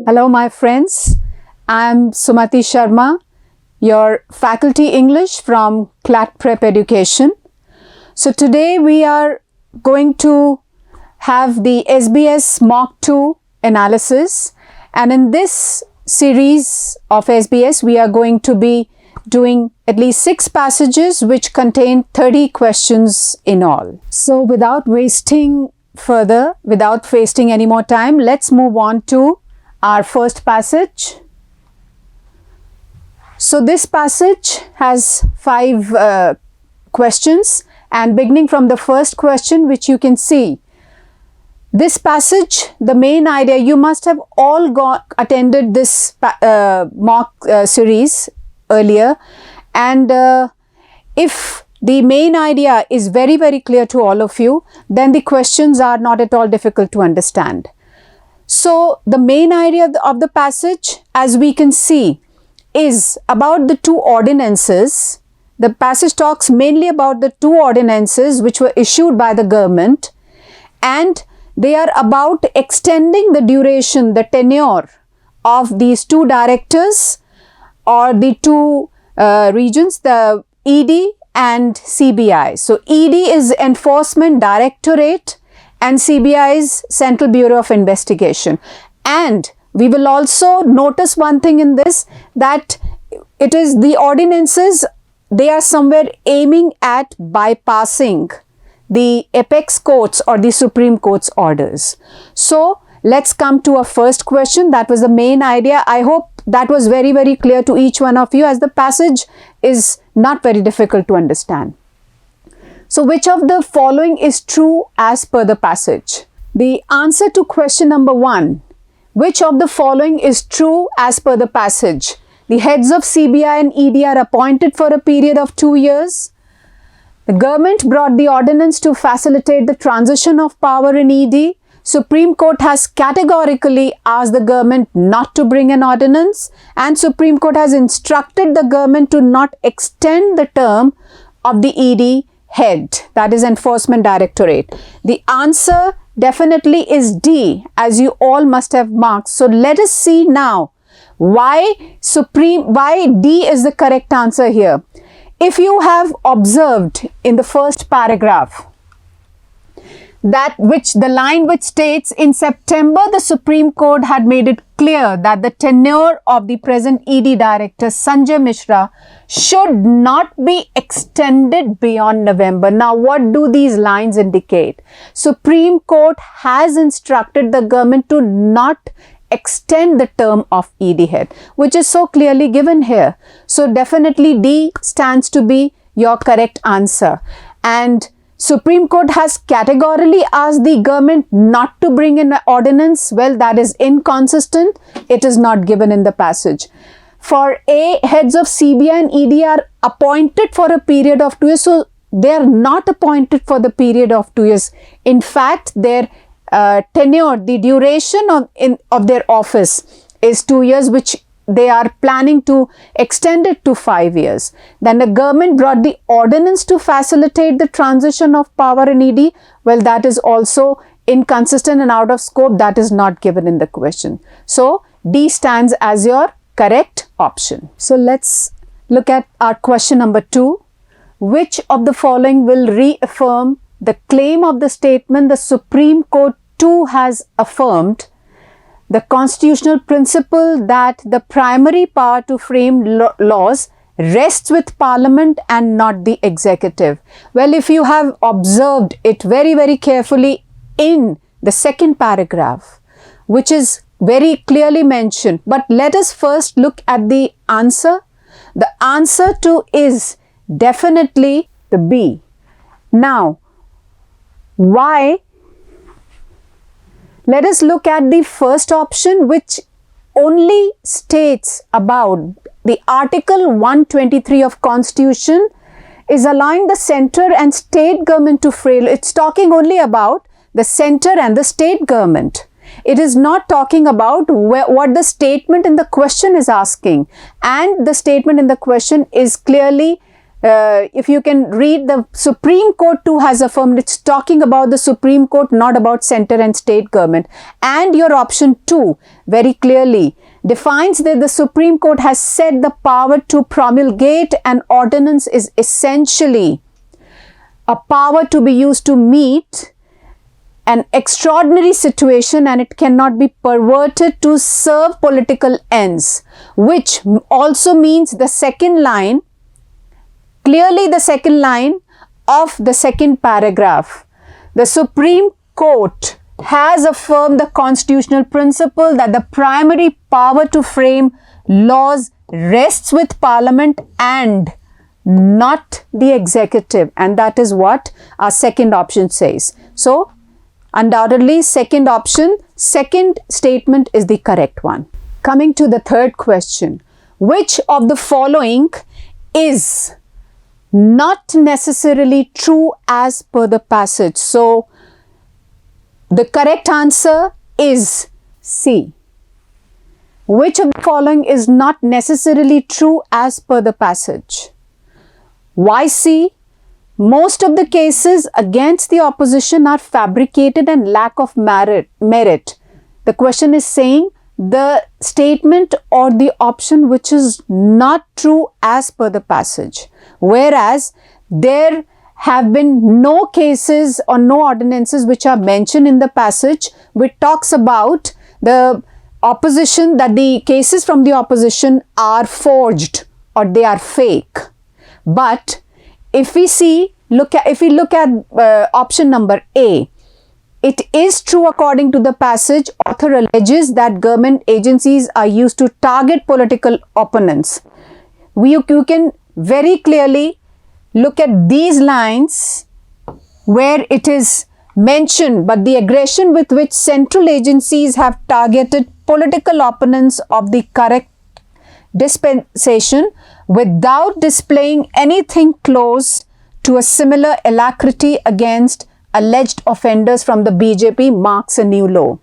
Hello my friends, I am Sumati Sharma, your faculty English from ClatPrep Education. So today we are going to have the SBS Mock 2 analysis, and in this series of SBS we are going to be doing at least 6 passages which contain 30 questions in all. So without wasting any more time, let's move on to our first passage. So this passage has 5 questions, and beginning from the first question, which you can see, this passage, the main idea, you must have all attended this mock series earlier, and if the main idea is very clear to all of you, then the questions are not at all difficult to understand. So the main idea of the passage, as we can see, is about the 2 ordinances. The passage talks mainly about the 2 ordinances which were issued by the government, and they are about extending the duration, the tenure of these 2 directors or the 2 regions, the ED and CBI. So ED is Enforcement Directorate and CBI is Central Bureau of Investigation. And we will also notice one thing in this, that it is the ordinances, they are somewhere aiming at bypassing the apex courts or the Supreme Court's orders. So let's come to our first question. That was the main idea. I hope that was very clear to each one of you, as the passage is not very difficult to understand. So which of the following is true as per the passage? The answer to question number 1, which of the following is true as per the passage? The heads of CBI and ED are appointed for a period of 2 years. The government brought the ordinance to facilitate the transition of power in ED. Supreme Court has categorically asked the government not to bring an ordinance, and Supreme Court has instructed the government to not extend the term of the ED head, that is Enforcement Directorate. The answer definitely is D, as you all must have marked. So let us see now why D is the correct answer here. If you have observed in the first paragraph, the line which states, in September the Supreme Court had made it clear that the tenure of the present ED director Sanjay Mishra should not be extended beyond November. Now what do these lines indicate? Supreme Court has instructed the government to not extend the term of ED head, which is so clearly given here. So definitely D stands to be your correct answer. And Supreme Court has categorically asked the government not to bring in an ordinance. Well, that is inconsistent. It is not given in the passage. For A, heads of CBI and ED are appointed for a period of 2 years. So they are not appointed for the period of 2 years. In fact, their tenure, the duration of their office is 2 years, which they are planning to extend it to 5 years. Then the government brought the ordinance to facilitate the transition of power in ED. Well, that is also inconsistent and out of scope. That is not given in the question. So D stands as your correct option. So let's look at our question number 2. Which of the following will reaffirm the claim of the statement the Supreme Court too has affirmed the constitutional principle that the primary power to frame laws rests with Parliament and not the executive? Well, if you have observed it very carefully in the second paragraph, which is very clearly mentioned, but let us first look at the answer. The answer to is definitely the B. Now, why? Let us look at the first option, which only states about the Article 123 of Constitution is allowing the centre and state government to frame. It's talking only about the centre and the state government. It is not talking about what the statement in the question is asking, and the statement in the question is clearly if you can read, the Supreme Court too has affirmed. It's talking about the Supreme Court, not about center and state government. And your option 2 very clearly defines that the Supreme Court has said the power to promulgate an ordinance is essentially a power to be used to meet an extraordinary situation, and it cannot be perverted to serve political ends, which also means the second line, clearly the second line of the second paragraph. The Supreme Court has affirmed the constitutional principle that the primary power to frame laws rests with Parliament and not the executive, and that is what our second option says. So undoubtedly, second option, second statement is the correct one. Coming to the third question, which of the following is not necessarily true as per the passage? So the correct answer is C. Which of the following is not necessarily true as per the passage? Why C? Most of the cases against the opposition are fabricated and lack of merit. The question is saying the statement or the option which is not true as per the passage. Whereas there have been no cases or no ordinances which are mentioned in the passage which talks about the opposition, that the cases from the opposition are forged or they are fake. But if we look at option number A, it is true according to the passage. Author alleges that government agencies are used to target political opponents. You can very clearly look at these lines where it is mentioned, but the aggression with which central agencies have targeted political opponents of the correct dispensation without displaying anything close to a similar alacrity against alleged offenders from the BJP marks a new low.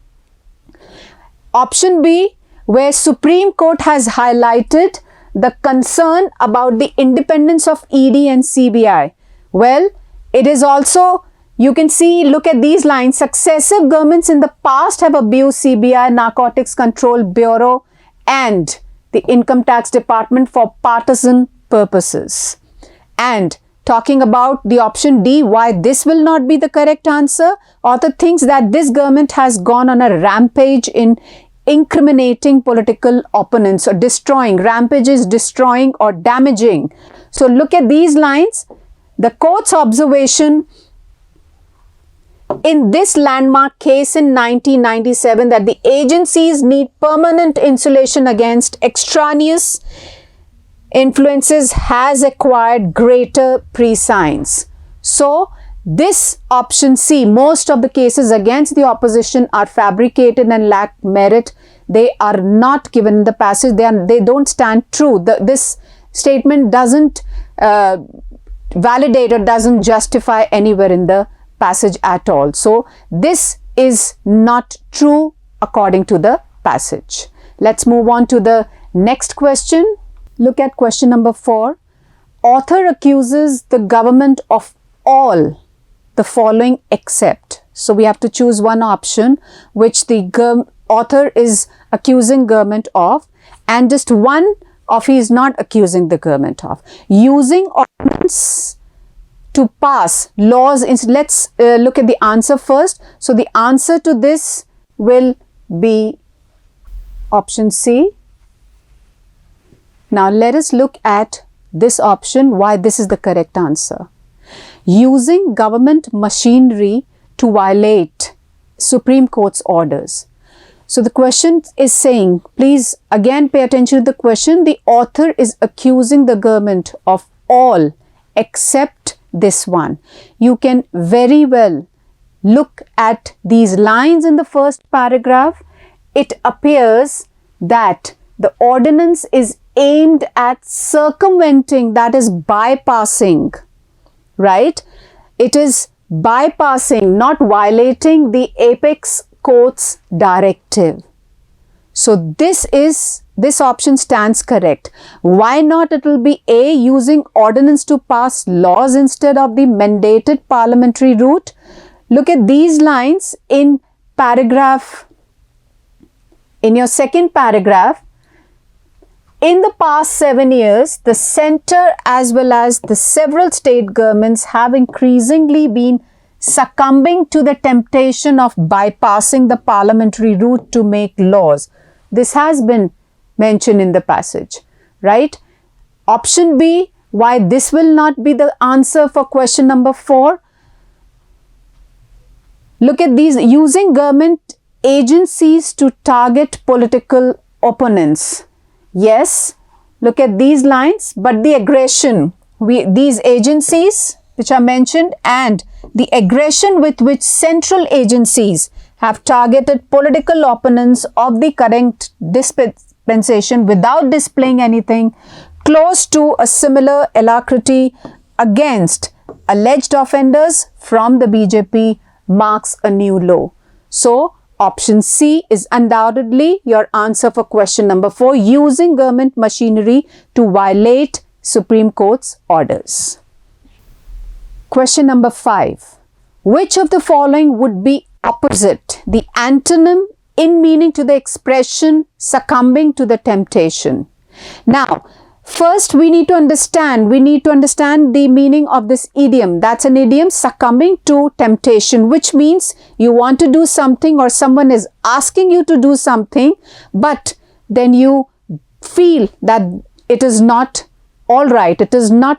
Option B, where Supreme Court has highlighted the concern about the independence of ED and CBI. Well, it is also, you can see, look at these lines. Successive governments in the past have abused CBI, Narcotics Control Bureau, and the Income Tax Department for partisan purposes. And talking about the option D, why this will not be the correct answer, author thinks that this government has gone on a rampage in incriminating political opponents or destroying. Rampage is destroying or damaging. So look at these lines. The court's observation in this landmark case in 1997 that the agencies need permanent insulation against extraneous influences has acquired greater prescience. So this option C, most of the cases against the opposition are fabricated and lack merit. They are not given in the passage. They don't stand true. This statement doesn't validate or doesn't justify anywhere in the passage at all. So this is not true according to the passage. Let's move on to the next question. Look at question number 4. Author accuses the government of all the following except. So we have to choose one option which the author is accusing government of, and just one of he is not accusing the government of. Using ordinance to pass laws. Let's look at the answer first. So the answer to this will be option C. Now let us look at this option, why this is the correct answer. Using government machinery to violate Supreme Court's orders. So the question is saying, please again pay attention to the question. The author is accusing the government of all except this one. You can very well look at these lines in the first paragraph. It appears that the ordinance is aimed at circumventing, that is bypassing, right? It is bypassing, not violating the apex court's directive. So this option stands correct. Why not? It will be A, using ordinance to pass laws instead of the mandated parliamentary route. Look at these lines in paragraph, in your second paragraph. In the past 7 years, the centre as well as the several state governments have increasingly been succumbing to the temptation of bypassing the parliamentary route to make laws. This has been mentioned in the passage, right? Option B, why this will not be the answer for question number 4. Look at these, using government agencies to target political opponents. Yes, look at these lines, but the aggression, these agencies which are mentioned and the aggression with which central agencies have targeted political opponents of the current dispensation without displaying anything close to a similar alacrity against alleged offenders from the BJP marks a new low. So, option C is undoubtedly your answer for question number 4, using government machinery to violate Supreme Court's orders. Question number 5. Which of the following would be opposite, the antonym in meaning to the expression succumbing to the temptation? Now, first we need to understand the meaning of this idiom. That's an idiom, succumbing to temptation, which means you want to do something or someone is asking you to do something, but then you feel that it is not all right,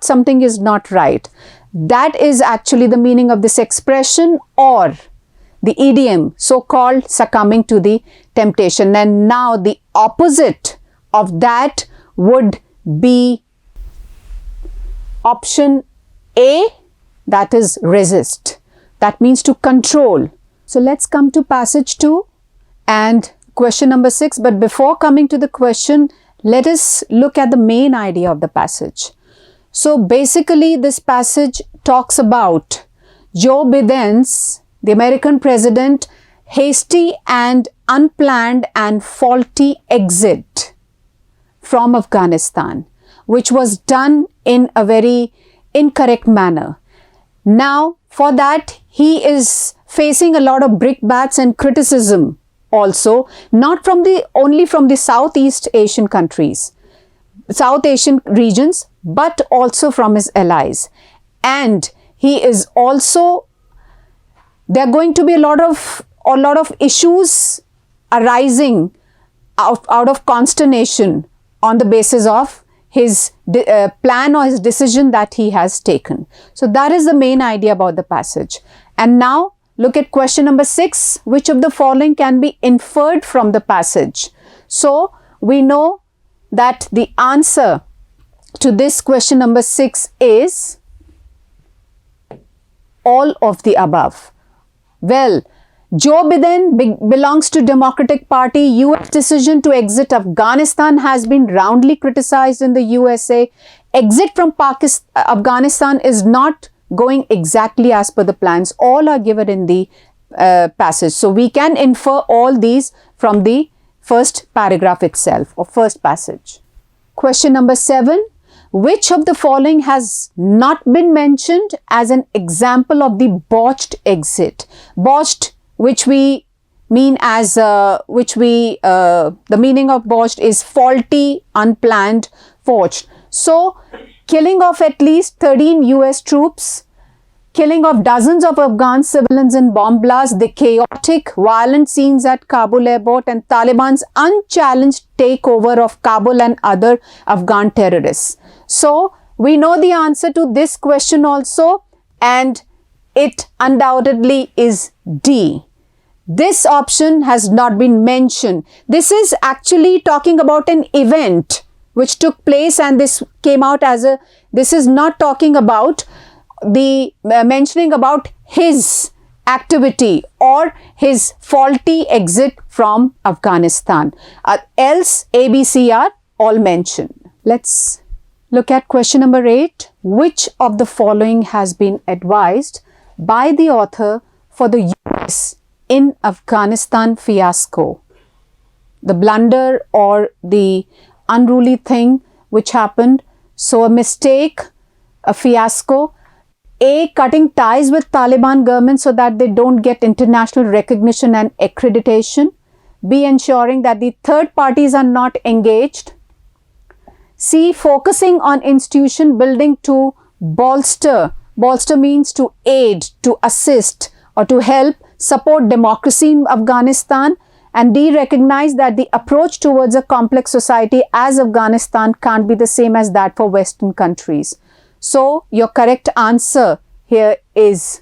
something is not right. That is actually the meaning of this expression or the idiom, so-called succumbing to the temptation. And now the opposite of that would be option A, that is resist. That means to control. So let's come to passage 2 and question number 6. But before coming to the question, let us look at the main idea of the passage. So basically this passage talks about Joe Biden's, the American president, hasty and unplanned and faulty exit from Afghanistan, which was done in a very incorrect manner. Now, for that, he is facing a lot of brickbats and criticism also, not only from the Southeast Asian countries, South Asian regions, but also from his allies. And he is also, there are going to be a lot of issues arising out of consternation on the basis of his plan or his decision that he has taken. So that is the main idea about the passage. And now look at question number 6. Which of the following can be inferred from the passage? So we know that the answer to this question number 6 is all of the above. Well, Joe Biden belongs to Democratic Party. US decision to exit Afghanistan has been roundly criticized in the USA. Exit from Afghanistan is not going exactly as per the plans. All are given in the passage. So we can infer all these from the first paragraph itself or first passage. Question number 7. Which of the following has not been mentioned as an example of the botched exit? Botched, which we mean as, the meaning of botched is faulty, unplanned, forged. So, killing of at least 13 US troops, killing of dozens of Afghan civilians in bomb blasts, the chaotic, violent scenes at Kabul airport, and Taliban's unchallenged takeover of Kabul and other Afghan terrorists. So, we know the answer to this question also, and it undoubtedly is D. This option has not been mentioned. This is actually talking about an event which took place, and this came out as this is not talking about the mentioning about his activity or his faulty exit from Afghanistan. Else A, B, C are all mentioned. Let's look at question number 8. Which of the following has been advised by the author for the US in Afghanistan fiasco? the blunder or the unruly thing which happened. So a mistake, a fiasco. A, cutting ties with Taliban government so that they don't get international recognition and accreditation. B, ensuring that the third parties are not engaged. C, focusing on institution building to bolster. Bolster means to aid, to assist or to help support democracy in Afghanistan. And D, recognize that the approach towards a complex society as Afghanistan can't be the same as that for Western countries. So, your correct answer here is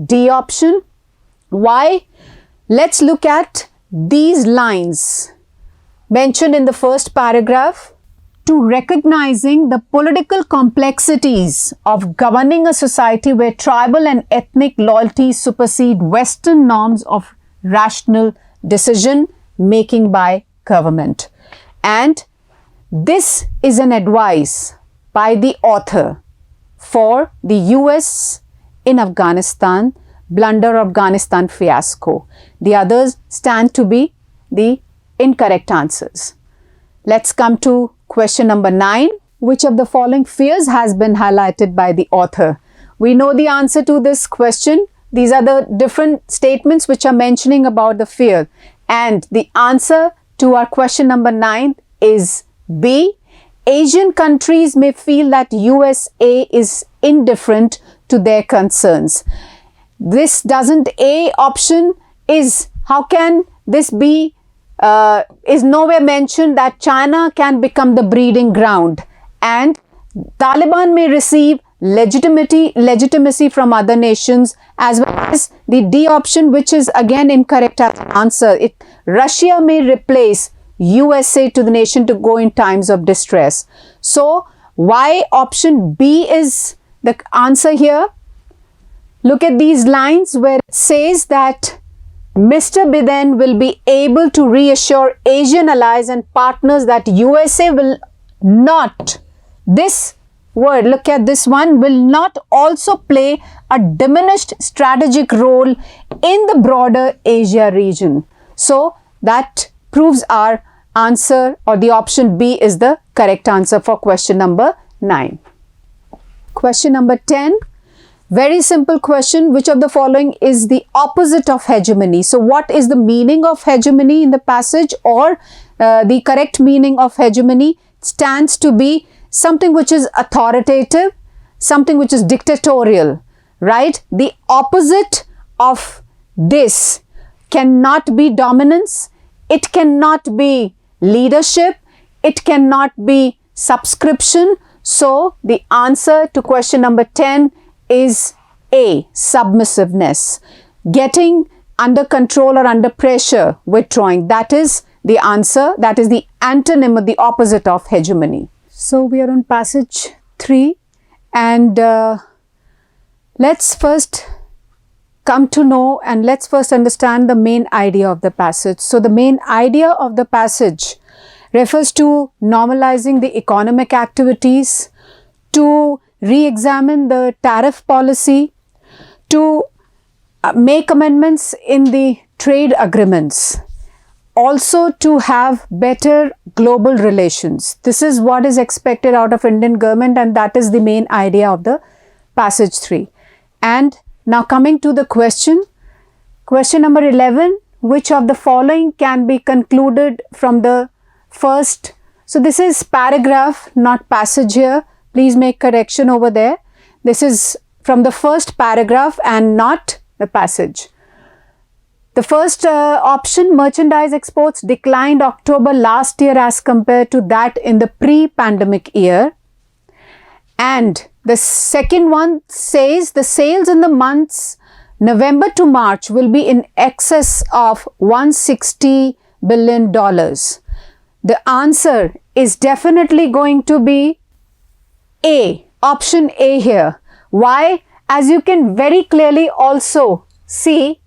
D option. Why? Let's look at these lines mentioned in the first paragraph. To recognizing the political complexities of governing a society where tribal and ethnic loyalties supersede Western norms of rational decision making by government. And this is an advice by the author for the US in Afghanistan, blunder Afghanistan fiasco. The others stand to be the incorrect answers. Let's come to question number 9. Which of the following fears has been highlighted by the author? We know the answer to this question. These are the different statements which are mentioning about the fear. And the answer to our question number 9 is B. Asian countries may feel that USA is indifferent to their concerns. This doesn't, A option is, how can this be, is nowhere mentioned that China can become the breeding ground and Taliban may receive legitimacy from other nations, as well as the D option, which is again incorrect as an answer. Russia may replace USA to the nation to go in times of distress. So, why option B is the answer here? Look at these lines where it says that Mr. Biden will be able to reassure Asian allies and partners that USA will not, this word, look at this one, will not also play a diminished strategic role in the broader Asia region. So, that proves our answer, or the option B is the correct answer for question number 9. Question number 10. Very simple question. Which of the following is the opposite of hegemony? So, what is the meaning of hegemony in the passage, or the correct meaning of hegemony stands to be something which is authoritative, something which is dictatorial, right? The opposite of this cannot be dominance, it cannot be leadership, it cannot be subscription. So, the answer to question number 10 is A, submissiveness. Getting under control or under pressure, withdrawing. That is the answer. That is the antonym or the opposite of hegemony. So, we are on passage 3 and let's first come to know and let's first understand the main idea of the passage. So, the main idea of the passage refers to normalizing the economic activities, to re-examine the tariff policy, to make amendments in the trade agreements, also to have better global relations. This is what is expected out of Indian government, and that is the main idea of the passage 3. And now coming to the question number 11, which of the following can be concluded from the first, so this is paragraph, not passage here. Please make correction over there. This is from the first paragraph and not the passage. The first option, merchandise exports declined October last year as compared to that in the pre-pandemic year. And the second one says the sales in the months November to March will be in excess of $160 billion. The answer is definitely going to be A, option A here. Why? As you can very clearly also see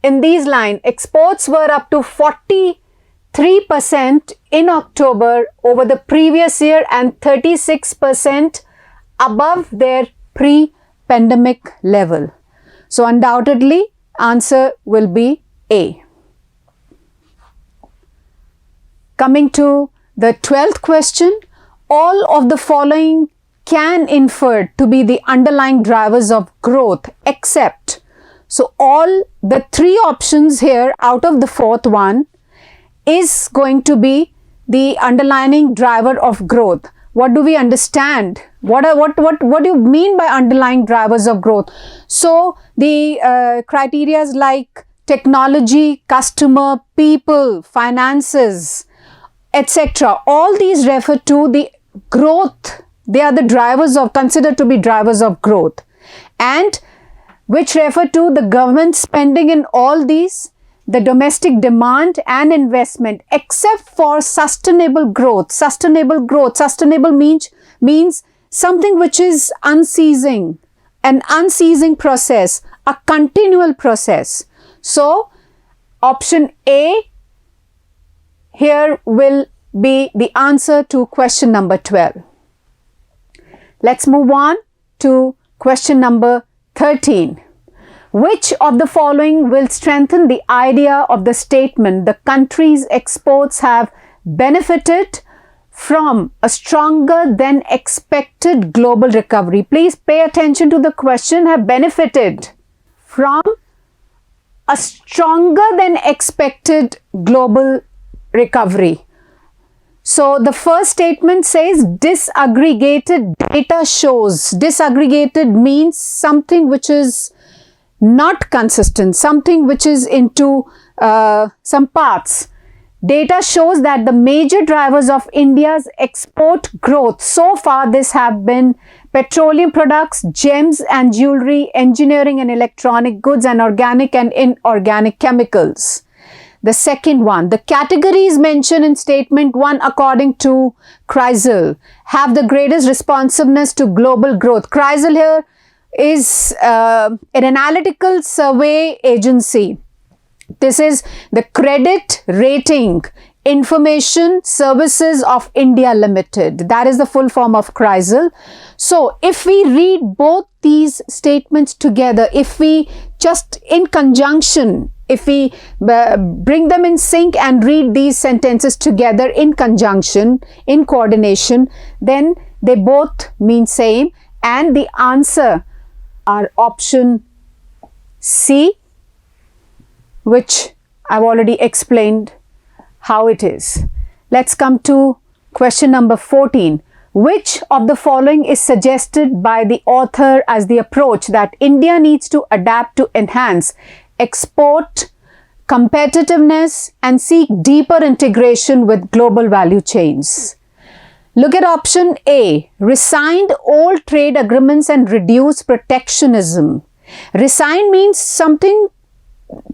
in these lines, exports were up to 43% in October over the previous year and 36% above their pre-pandemic level. So, undoubtedly, answer will be A. Coming to the 12th question, all of the following can infer to be the underlying drivers of growth except. So all the 3 options here out of the 4th one is going to be the underlying driver of growth. What do we understand? What do you mean by underlying drivers of growth? So the criteria like technology, customer, people, finances, etc. All these refer to the growth. They are the drivers of, considered to be drivers of growth, and which refer to the government spending in all these, the domestic demand and investment, except for sustainable growth. Sustainable growth. Sustainable means something which is unceasing, an unceasing process, a continual process. So option A here will be the answer to question number 12. Let's move on to question number 13. Which of the following will strengthen the idea of the statement the country's exports have benefited from a stronger than expected global recovery? Please pay attention to the question, have benefited from a stronger than expected global recovery. So the first statement says disaggregated data shows. Disaggregated means something which is not consistent, something which is into some parts. Data shows that the major drivers of India's export growth so far this have been petroleum products, gems and jewelry, engineering and electronic goods, and organic and inorganic chemicals. The second one, the categories mentioned in statement 1 according to CRISIL have the greatest responsiveness to global growth. CRISIL here is an analytical survey agency. This is the Credit Rating Information Services of India Limited. That is the full form of CRISIL. So if we read both these statements together, if we just in conjunction, if we bring them in sync and read these sentences together in conjunction, in coordination, then they both mean same, and the answer are option C, which I've already explained how it is. Let's come to question number 14. Which of the following is suggested by the author as the approach that India needs to adapt to enhance export competitiveness and seek deeper integration with global value chains? Look at option A, rescind old trade agreements and reduce protectionism. Rescind means something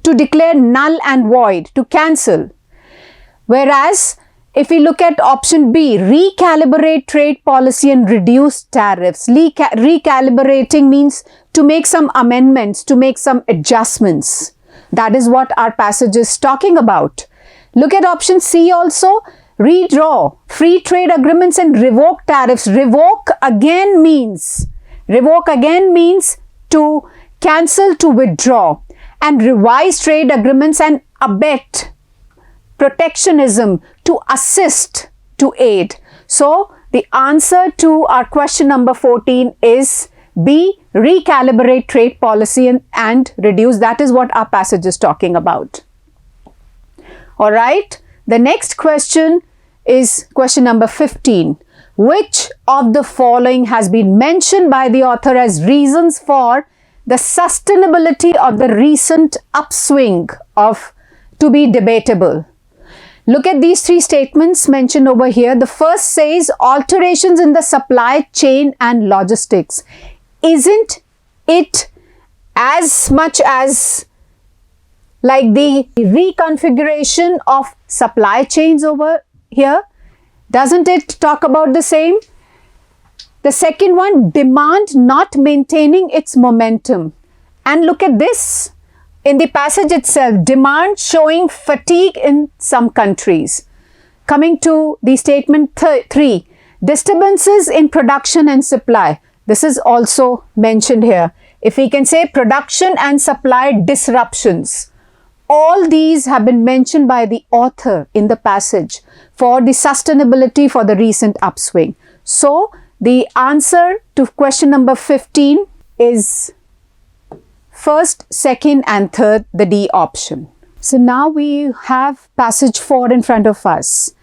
to declare null and void, to cancel. Whereas if we look at option B, recalibrate trade policy and reduce tariffs. Recalibrating means to make some amendments, to make some adjustments. That is what our passage is talking about. Look at option C also, redraw free trade agreements and revoke tariffs. Revoke again means to cancel, to withdraw, and revise trade agreements and abet protectionism, to assist, to aid. So the answer to our question number 14 is B, recalibrate trade policy and reduce. That is what our passage is talking about. All right. The next question is question number 15. Which of the following has been mentioned by the author as reasons for the sustainability of the recent upswing of to be debatable? Look at these 3 statements mentioned over here. The first says alterations in the supply chain and logistics. Isn't it as much as like the reconfiguration of supply chains over here? Doesn't it talk about the same? The second one, demand not maintaining its momentum. And look at this in the passage itself, demand showing fatigue in some countries. Coming to the statement 3, disturbances in production and supply. This is also mentioned here. If we can say production and supply disruptions. all these have been mentioned by the author in the passage for the sustainability for the recent upswing. So, the answer to question number 15 is first, second and third, the D option. So, now we have passage 4 in front of us.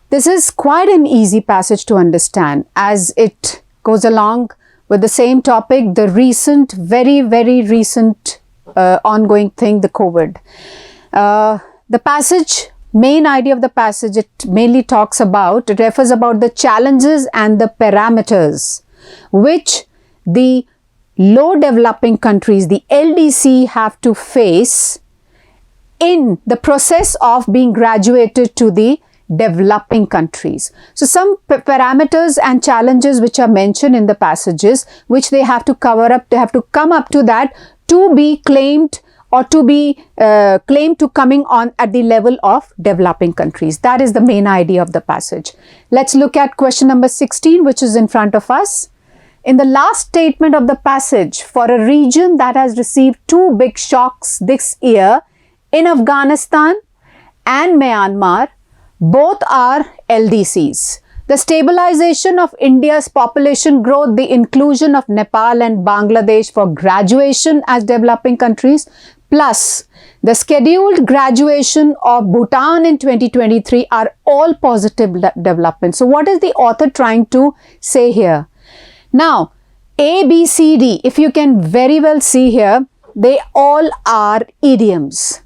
This is quite an easy passage to understand as it goes along with the same topic, the recent, very, very recent ongoing thing, the COVID. The passage, main idea of the passage, it mainly talks about, it refers about the challenges and the parameters which the low developing countries, the LDC, have to face in the process of being graduated to the developing countries. So, some parameters and challenges which are mentioned in the passages, which they have to cover up, they have to come up to that to be claimed or to be claimed to coming on at the level of developing countries. That is the main idea of the passage. Let's look at question number 16, which is in front of us. In the last statement of the passage, for a region that has received 2 big shocks this year in Afghanistan and Myanmar, both are LDCs. The stabilization of India's population growth, the inclusion of Nepal and Bangladesh for graduation as developing countries, plus the scheduled graduation of Bhutan in 2023 are all positive developments. So, what is the author trying to say here? Now, A, B, C, D, if you can very well see here, they all are idioms.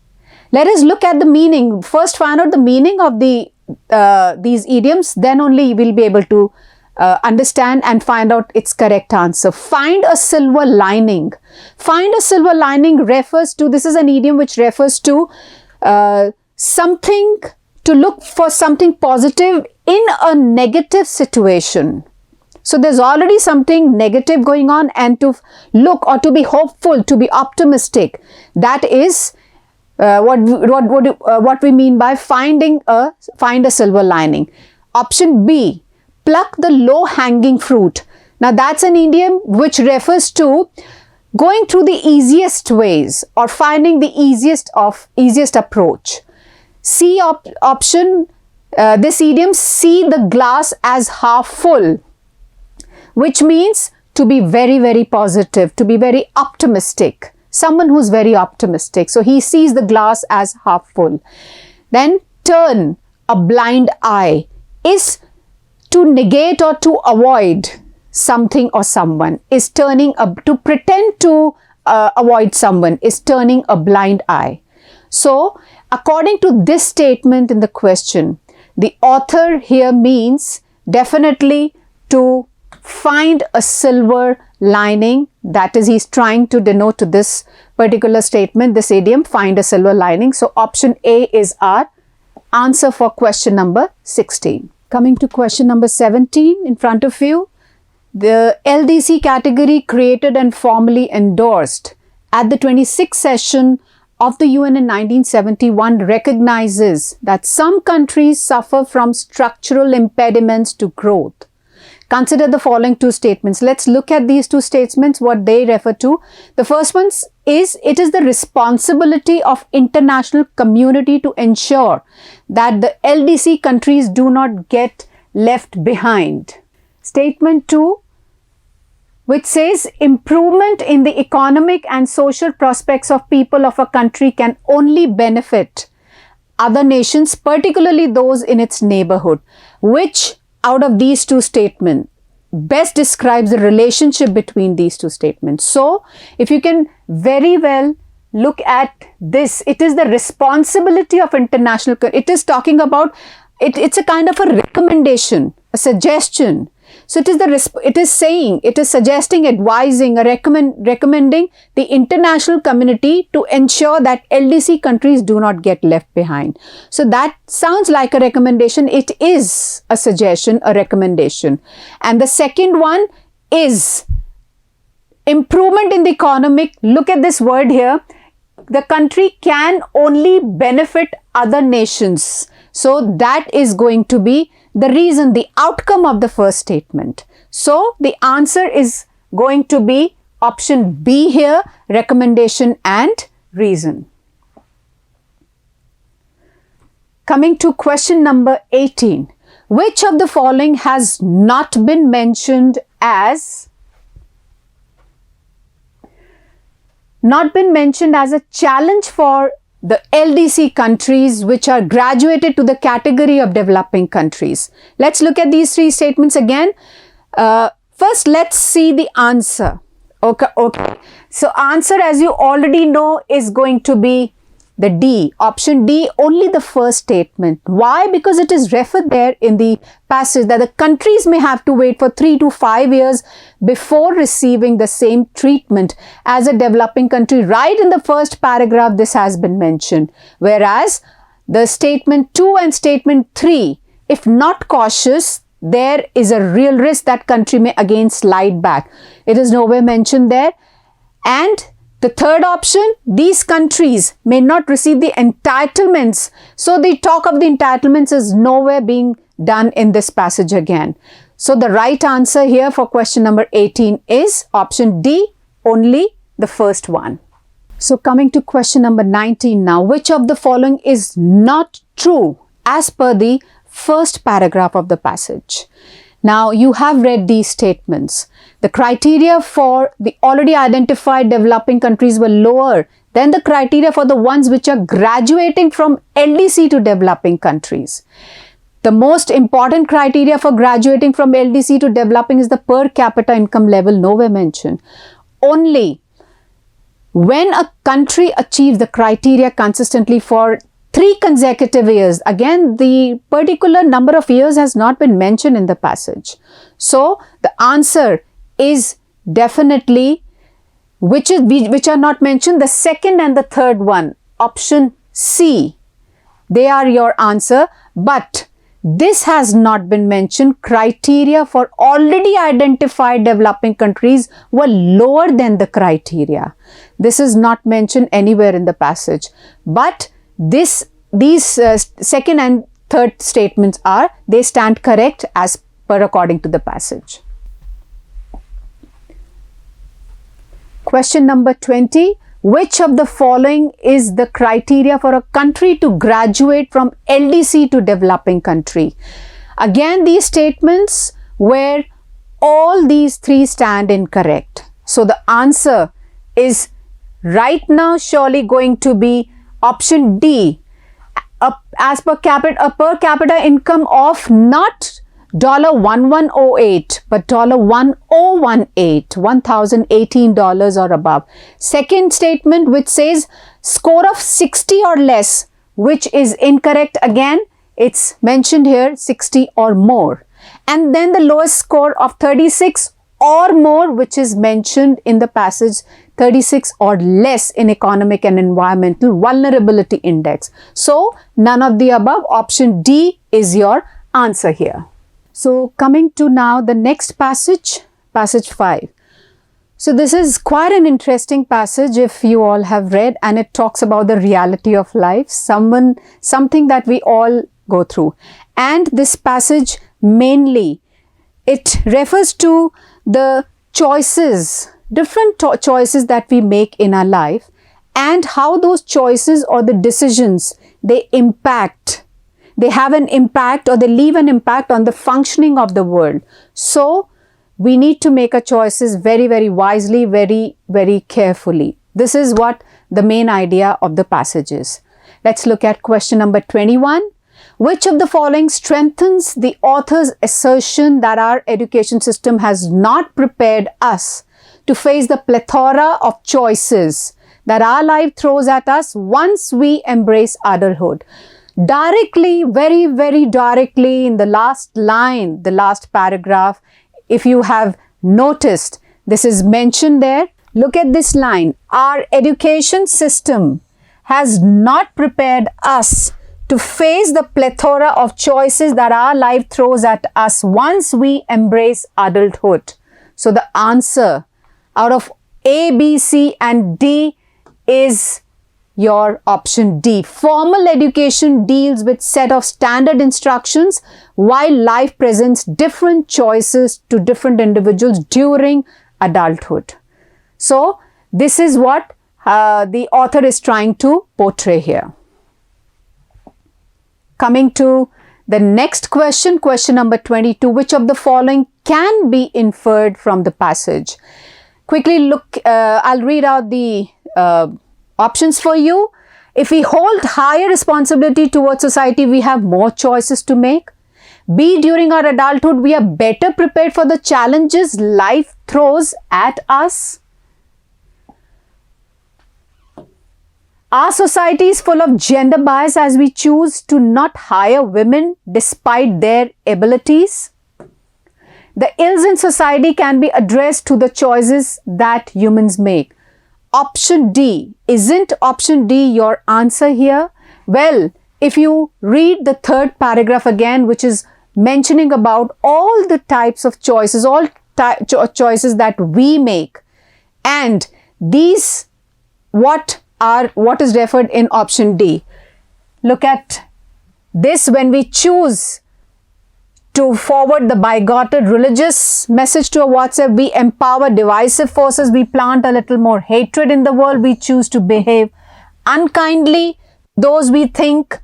Let us look at the meaning. First, find out the meaning of these idioms, then only you will be able to understand and find out its correct answer. Find a silver lining. Find a silver lining refers to, this is an idiom which refers to something, to look for something positive in a negative situation. So, there's already something negative going on, and to look or to be hopeful, to be optimistic, that is what we mean by find a silver lining. Option B, pluck the low hanging fruit. Now, that's an idiom which refers to going through the easiest ways or finding the easiest approach. C option, this idiom, see the glass as half full, which means to be very, very positive, to be very optimistic. Someone who's very optimistic. So, he sees the glass as half full. Then, turn a blind eye is to negate or to avoid something or someone, is turning to pretend to avoid someone, is turning a blind eye. So, according to this statement in the question, the author here means definitely to find a silver lining. That is, he's trying to denote to this particular statement, this idiom, find a silver lining. So, option A is our answer for question number 16. Coming to question number 17 in front of you, the LDC category created and formally endorsed at the 26th session of the UN in 1971 recognizes that some countries suffer from structural impediments to growth. Consider the following 2 statements. Let's look at these 2 statements, what they refer to. The first one is, it is the responsibility of international community to ensure that the LDC countries do not get left behind. Statement 2, which says improvement in the economic and social prospects of people of a country can only benefit other nations, particularly those in its neighborhood. Which out of these 2 statements best describes the relationship between these 2 statements? So, if you can very well look at this, it is the responsibility of international, it is talking about, it's a kind of a recommendation, a suggestion. So, it is suggesting, advising, recommending the international community to ensure that LDC countries do not get left behind. So, that sounds like a recommendation. It is a suggestion, a recommendation. And the second one is improvement in the economic. Look at this word here. The country can only benefit other nations. So, that is going to be the reason, the outcome of the first statement. So, the answer is going to be option B here, recommendation and reason. Coming to question number 18. Which of the following has not been mentioned as a challenge for the LDC countries which are graduated to the category of developing countries? Let's look at these three statements again. First, let's see the answer. Okay. So answer, as you already know, is going to be the D, option D, only the first statement. Why? Because it is referred there in the passage that the countries may have to wait for 3 to 5 years before receiving the same treatment as a developing country. Right in the first paragraph, this has been mentioned. Whereas the statement 2 and statement 3, if not cautious, there is a real risk that country may again slide back. It is nowhere mentioned there. And the third option, these countries may not receive the entitlements. So the talk of the entitlements is nowhere being done in this passage again. So the right answer here for question number 18 is option D, only the first one. So coming to question number 19 now. Which of the following is not true as per the first paragraph of the passage? Now you have read these statements. The criteria for the already identified developing countries were lower than the criteria for the ones which are graduating from LDC to developing countries. The most important criteria for graduating from LDC to developing is the per capita income level, nowhere mentioned. Only when a country achieves the criteria consistently for 3 consecutive years, again the particular number of years has not been mentioned in the passage. So the answer is definitely, which are not mentioned, the second and the third one, option C. They are your answer, but this has not been mentioned. Criteria for already identified developing countries were lower than the criteria. This is not mentioned anywhere in the passage, but these second and third statements they stand correct as per according to the passage. Question number 20. Which of the following is the criteria for a country to graduate from LDC to developing country? Again, these statements where all these 3 stand incorrect. So the answer is right now surely going to be option D. As per a per capita income of not $1108 but $1018 or above. Second statement which says score of 60 or less, which is incorrect. Again, it's mentioned here 60 or more. And then the lowest score of 36 or more, which is mentioned in the passage 36 or less in economic and environmental vulnerability index. So none of the above. Option D is your answer here. So coming to now the next passage, passage 5. So this is quite an interesting passage if you all have read, and it talks about the reality of life, something that we all go through. And this passage mainly, it refers to the choices, different choices that we make in our life, and how those choices or the decisions, they have an impact or they leave an impact on the functioning of the world. So we need to make our choices very, very wisely, very, very carefully. This is what the main idea of the passage is. Let's look at question number 21. Which of the following strengthens the author's assertion that our education system has not prepared us to face the plethora of choices that our life throws at us once we embrace adulthood? Directly, very, very directly in the last line, the last paragraph, if you have noticed, this is mentioned there. Look at this line. Our education system has not prepared us to face the plethora of choices that our life throws at us once we embrace adulthood. So the answer out of A, B, C and D is your option D. Formal education deals with set of standard instructions while life presents different choices to different individuals during adulthood. So this is what the author is trying to portray here. coming to the next question, question number 22. Which of the following can be inferred from the passage? Quickly look, I'll read out the options for you. If we hold higher responsibility towards society, we have more choices to make. B, during our adulthood, we are better prepared for the challenges life throws at us. Our society is full of gender bias as we choose to not hire women despite their abilities. The ills in society can be addressed to the choices that humans make. Option D. Isn't option D your answer here? Well, if you read the third paragraph again, which is mentioning about all the types of choices, all choices that we make, and these what is referred in option D. Look at this. When we choose to forward the bigoted religious message to a WhatsApp, we empower divisive forces, we plant a little more hatred in the world, we choose to behave unkindly, those we think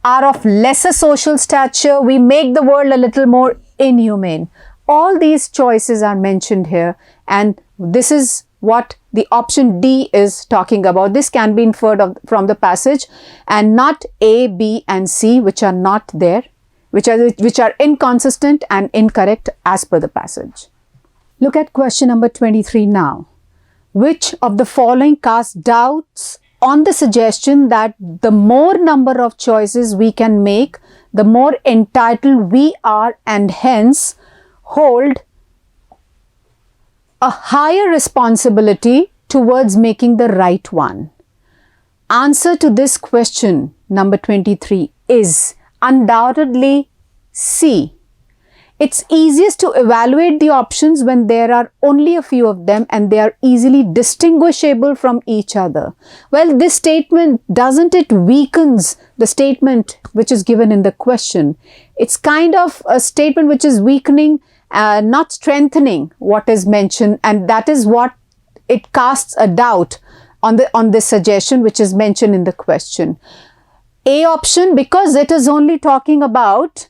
are of lesser social stature, we make the world a little more inhumane. All these choices are mentioned here, and this is what the option D is talking about. This can be inferred from the passage, and not A, B and C, which are not there, which are inconsistent and incorrect as per the passage. Look at question number 23 now. Which of the following casts doubts on the suggestion that the more number of choices we can make, the more entitled we are, and hence hold a higher responsibility towards making the right one? Answer to this question, number 23, is undoubtedly C. It's easiest to evaluate the options when there are only a few of them and they are easily distinguishable from each other. Well, this statement, doesn't it weakens the statement which is given in the question? It's kind of a statement which is weakening, not strengthening what is mentioned, and that is what it casts a doubt on this suggestion which is mentioned in the question. A option, because it is only talking about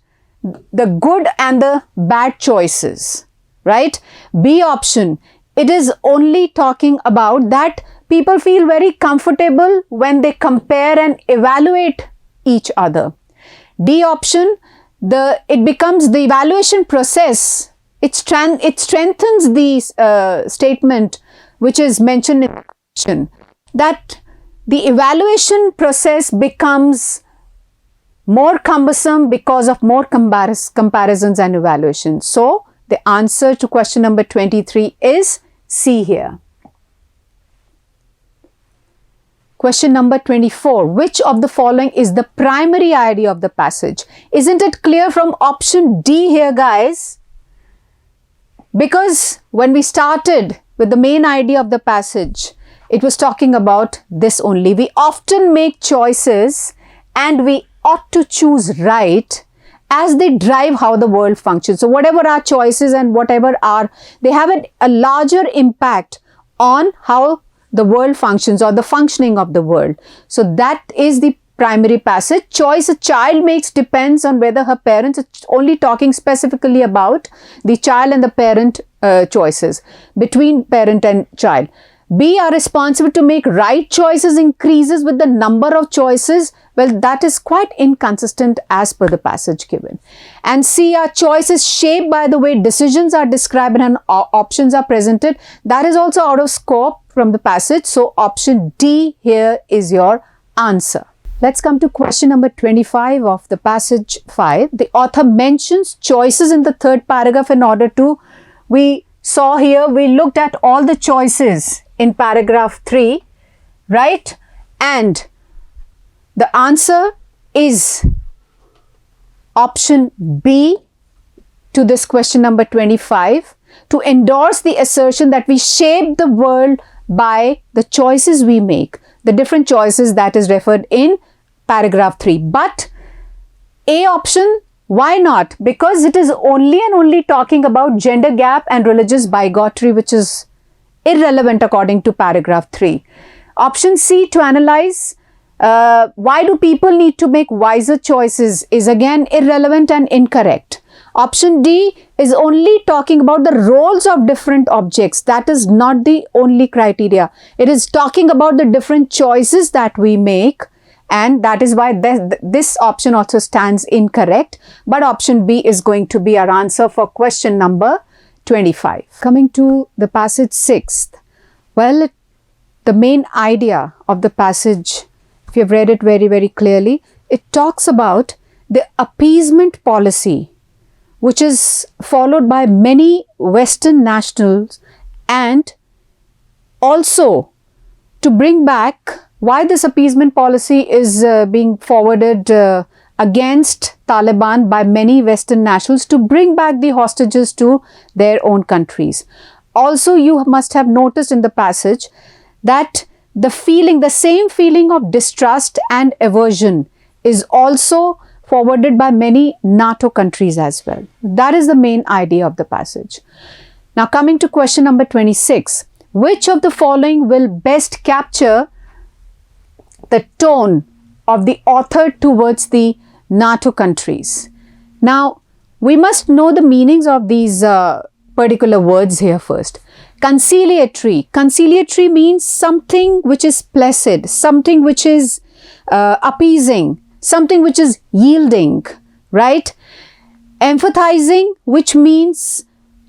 the good and the bad choices, right? B option, it is only talking about that people feel very comfortable when they compare and evaluate each other. D option, it becomes the evaluation process. It strengthens the statement which is mentioned in the question, that the evaluation process becomes more cumbersome because of more comparisons and evaluations. So, the answer to question number 23 is C here. Question number 24. Which of the following is the primary idea of the passage? Isn't it clear from option D here, guys? Because when we started with the main idea of the passage, it was talking about this only. We often make choices and we ought to choose right as they drive how the world functions. So whatever our choices and whatever they have a larger impact on how the world functions or the functioning of the world. So that is the primary passage. Choice a child makes depends on whether her parents, it's only talking specifically about the child and the parent choices between parent and child. B, are responsible to make right choices increases with the number of choices. Well, that is quite inconsistent as per the passage given. And C, our choices shaped by the way decisions are described and options are presented. That is also out of scope from the passage. So, option D here is your answer. Let's come to question number 25 of the passage 5. The author mentions choices in the third paragraph in order to, we saw here, we looked at all the choices in paragraph 3, right? And the answer is option B to this question number 25, to endorse the assertion that we shape the world by the choices we make, the different choices that is referred in paragraph 3. But A option, why not? Because it is only and only talking about gender gap and religious bigotry, which is irrelevant according to paragraph 3. Option C, to analyze Why do people need to make wiser choices is again irrelevant and incorrect. Option D is only talking about the roles of different objects. That is not the only criteria. It is talking about the different choices that we make, and that is why this option also stands incorrect. But option B is going to be our answer for question number 25. Coming to the passage 6th. Well, the main idea of the passage, if you have read it very, very clearly, it talks about the appeasement policy which is followed by many Western nationals, and also to bring back why this appeasement policy is being forwarded against Taliban by many Western nationals to bring back the hostages to their own countries. Also, you must have noticed in the passage that the same feeling of distrust and aversion is also forwarded by many NATO countries as well. That is the main idea of the passage. Now coming to question number 26. Which of the following will best capture the tone of the author towards the NATO countries? Now we must know the meanings of these particular words here first. Conciliatory. Conciliatory means something which is placid, something which is appeasing, something which is yielding, right? Empathizing, which means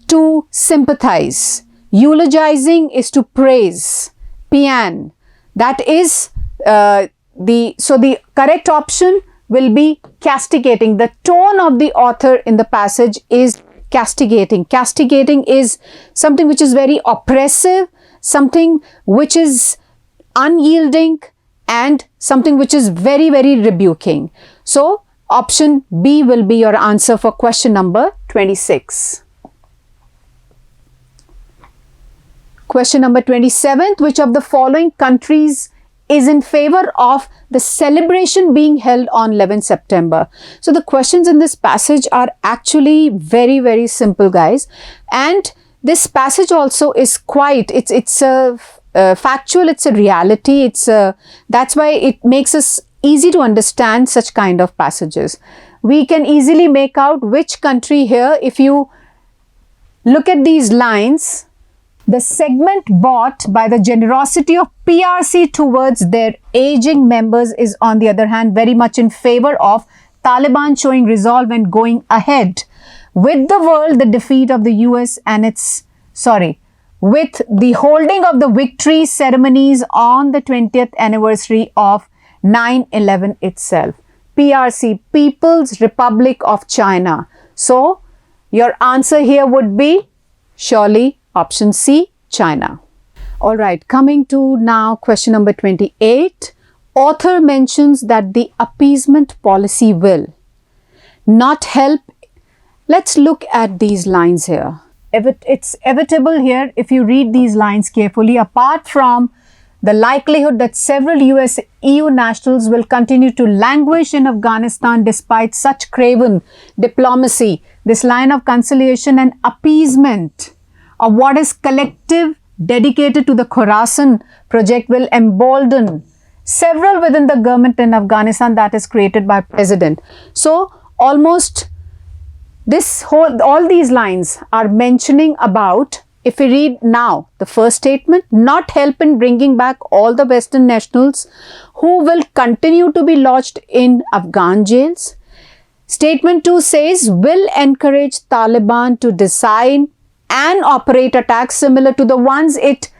to sympathize. Eulogizing is to praise. Pian, that is the correct option will be castigating. The tone of the author in the passage is castigating. Castigating is something which is very oppressive, something which is unyielding, and something which is very, very rebuking. So option B will be your answer for question number 26. Question number 27. Which of the following countries is in favor of the celebration being held on 11th September? So the questions in this passage are actually very, very simple, guys. And this passage also is quite, it's a factual, it's a reality, that's why it makes us easy to understand such kind of passages. We can easily make out which country here, if you look at these lines, the segment bought by the generosity of PRC towards their aging members is on the other hand very much in favor of Taliban showing resolve and going ahead with the world the defeat of the US and with the holding of the victory ceremonies on the 20th anniversary of 9/11 itself. PRC, People's Republic of China. So, your answer here would be surely option C, China. Alright, coming to now question number 28. Author mentions that the appeasement policy will not help. Let's look at these lines here. It's inevitable here if you read these lines carefully, apart from the likelihood that several US EU nationals will continue to languish in Afghanistan despite such craven diplomacy, this line of conciliation and appeasement of what is collective dedicated to the Khorasan project will embolden several within the government in Afghanistan that is created by President. So almost all these lines are mentioning about, if we read now the first statement, not help in bringing back all the Western nationals who will continue to be lodged in Afghan jails. Statement 2 says will encourage Taliban to design and operate attacks similar to the ones it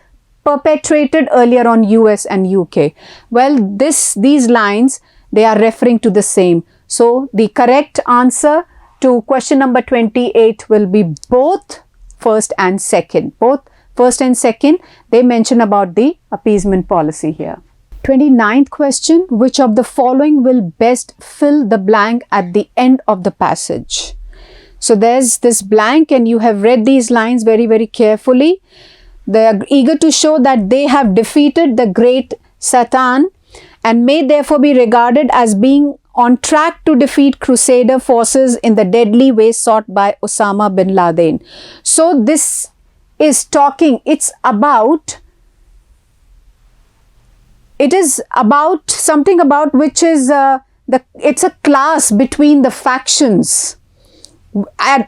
perpetrated earlier on US and UK. Well, these lines, they are referring to the same. So the correct answer to question number 28 will be both first and second. Both first and second, they mention about the appeasement policy here. 29th question. Which of the following will best fill the blank at the end of the passage? So there's this blank and you have read these lines very, very carefully. They are eager to show that they have defeated the great Satan and may therefore be regarded as being on track to defeat Crusader forces in the deadly way sought by Osama bin Laden. So this is talking, it's about it is about something about which is it's a class between the factions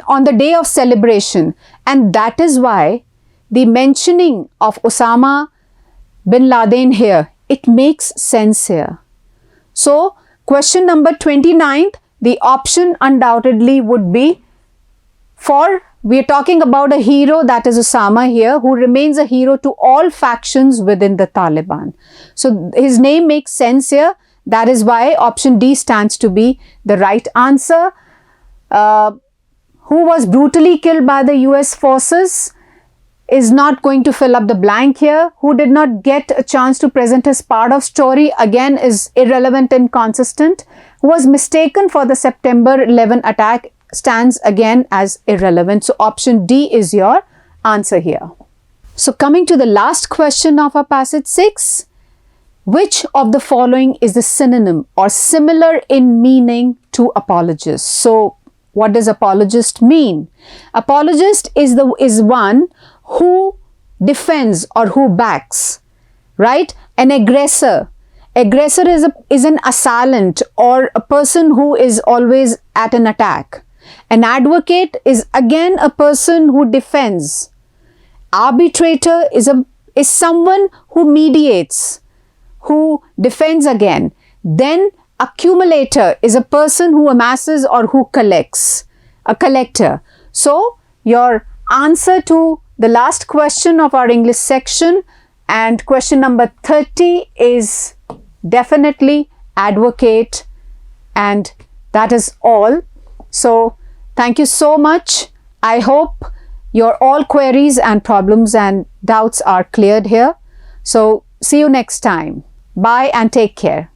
on the day of celebration, and that is why the mentioning of Osama bin Laden here, it makes sense here. So question number 29th, the option undoubtedly would be for, we are talking about a hero, that is Osama here, who remains a hero to all factions within the Taliban. So his name makes sense here. That is why option D stands to be the right answer. Who was brutally killed by the US forces is not going to fill up the blank here. Who did not get a chance to present his part of story, again is irrelevant and inconsistent. Who was mistaken for the September 11 attack stands again as irrelevant. So option D is your answer here. So coming to the last question of our passage 6. Which of the following is the synonym or similar in meaning to apologist? So what does apologist mean? Apologist is one who defends or who backs, right? An aggressor. Aggressor is an assailant or a person who is always at an attack. An advocate is again a person who defends. Arbitrator is someone who mediates, who defends again. Then accumulator is a person who amasses or who collects, a collector. So your answer to the last question of our English section and question number 30 is definitely advocate, and that is all. So thank you so much. I hope your all queries and problems and doubts are cleared here. So see you next time. Bye and take care.